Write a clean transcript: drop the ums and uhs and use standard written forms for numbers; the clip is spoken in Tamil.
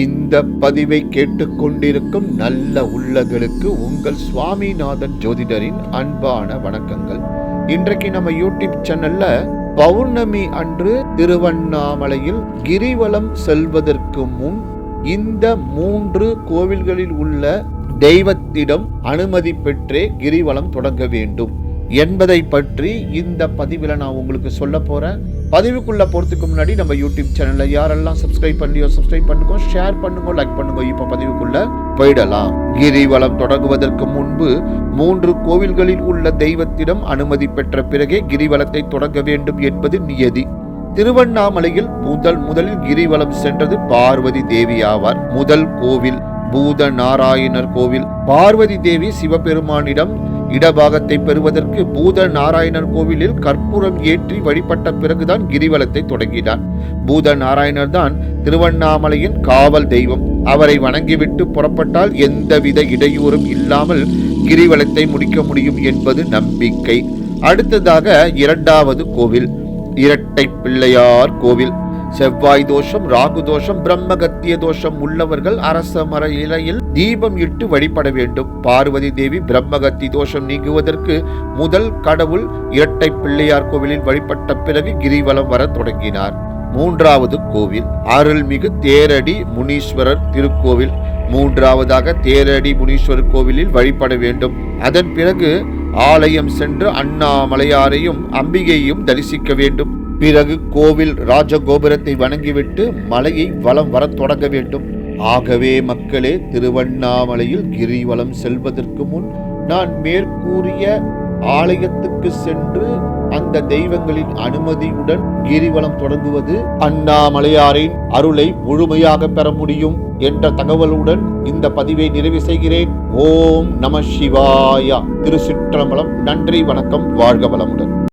இந்த பதிவை கேட்டுக்கொண்டிருக்கும் நல்ல உள்ளங்களுக்கு உங்கள் சுவாமிநாதன் ஜோதிடரின் அன்பான வணக்கங்கள். இன்றைக்கு நம்ம யூடியூப் சேனல்ல பௌர்ணமி அன்று திருவண்ணாமலையில் கிரிவலம் செல்வதற்கு முன் இந்த 3 கோவில்களில் உள்ள தெய்வத்திடம் அனுமதி பெற்றே கிரிவலம் தொடங்க வேண்டும் என்பதை பற்றி இந்த பதிவில் நான் உங்களுக்கு சொல்ல போறேன். பதிவுக்குள்ள போறதுக்கு முன்னாடி நம்ம யூடியூப் சேனல்ல யாரெல்லாம் சப்ஸ்கிரைப் பண்ணுங்க, ஷேர் பண்ணுங்க, லைக் பண்ணுங்க. இப்ப பதிவுக்குள்ள போயிடலாம். கிரிவலம் தொடங்குவதற்கு முன்பு 3 கோவில்களில் உள்ள தெய்வத்திடம் அனுமதி பெற்ற பிறகே கிரிவலத்தை தொடங்க வேண்டும் என்பது நியதி. திருவண்ணாமலையில் முதலில் கிரிவலம் சென்றது பார்வதி தேவி ஆவார். முதல் கோவில் பூத நாராயணர் கோவில். பார்வதி தேவி சிவபெருமானிடம் இடபாகத்தை பெறுவதற்கு பூத நாராயணர் கோவிலில் கற்பூரம் ஏற்றி வழிபட்ட பிறகுதான் கிரிவலத்தை தொடங்கினார். பூத நாராயணர் தான் திருவண்ணாமலையின் காவல் தெய்வம். அவரை வணங்கிவிட்டு புறப்பட்டால் எந்தவித இடையூறும் இல்லாமல் கிரிவலத்தை முடிக்க முடியும் என்பது நம்பிக்கை. அடுத்ததாக 2வது கோவில் இரட்டை பிள்ளையார் கோவில். செவ்வாய் தோஷம், ராகு தோஷம், பிரம்மகத்திய தோஷம் உள்ளவர்கள் அரச மர இலையில் தீபம் இட்டு வழிபட வேண்டும். பார்வதி தேவி பிரம்மகத்தி தோஷம் நீங்குவதற்கு முதல் கடவுள் இரட்டை பிள்ளையார் கோவிலில் வழிபட்ட பிறகு கிரிவலம் வர தொடங்கினார். 3வது கோவில் அருள்மிகு தேரடி முனீஸ்வரர் திருக்கோவில். 3வதாக தேரடி முனீஸ்வரர் கோவிலில் வழிபட வேண்டும். அதன் பிறகு ஆலயம் சென்று அண்ணாமலையாரையும் அம்பிகையையும் தரிசிக்க வேண்டும். பிறகு கோவில் ராஜகோபுரத்தை வணங்கிவிட்டு மலையை வலம் வர தொடங்க வேண்டும். ஆகவே மக்களே, திருவண்ணாமலையில் கிரிவலம் செல்வதற்கு முன் நான் மேற்கூறிய ஆலயத்துக்கு சென்று அந்த தெய்வங்களின் அனுமதியுடன் கிரிவலம் தொடங்குவது அண்ணாமலையாரின் அருளை முழுமையாக பெற முடியும் என்ற தகவலுடன் இந்த பதிவை நிறைவு செய்கிறேன். ஓம் நம சிவாயா. திருச்சிற்றம்பலம். நன்றி, வணக்கம், வாழ்க வளமுடன்.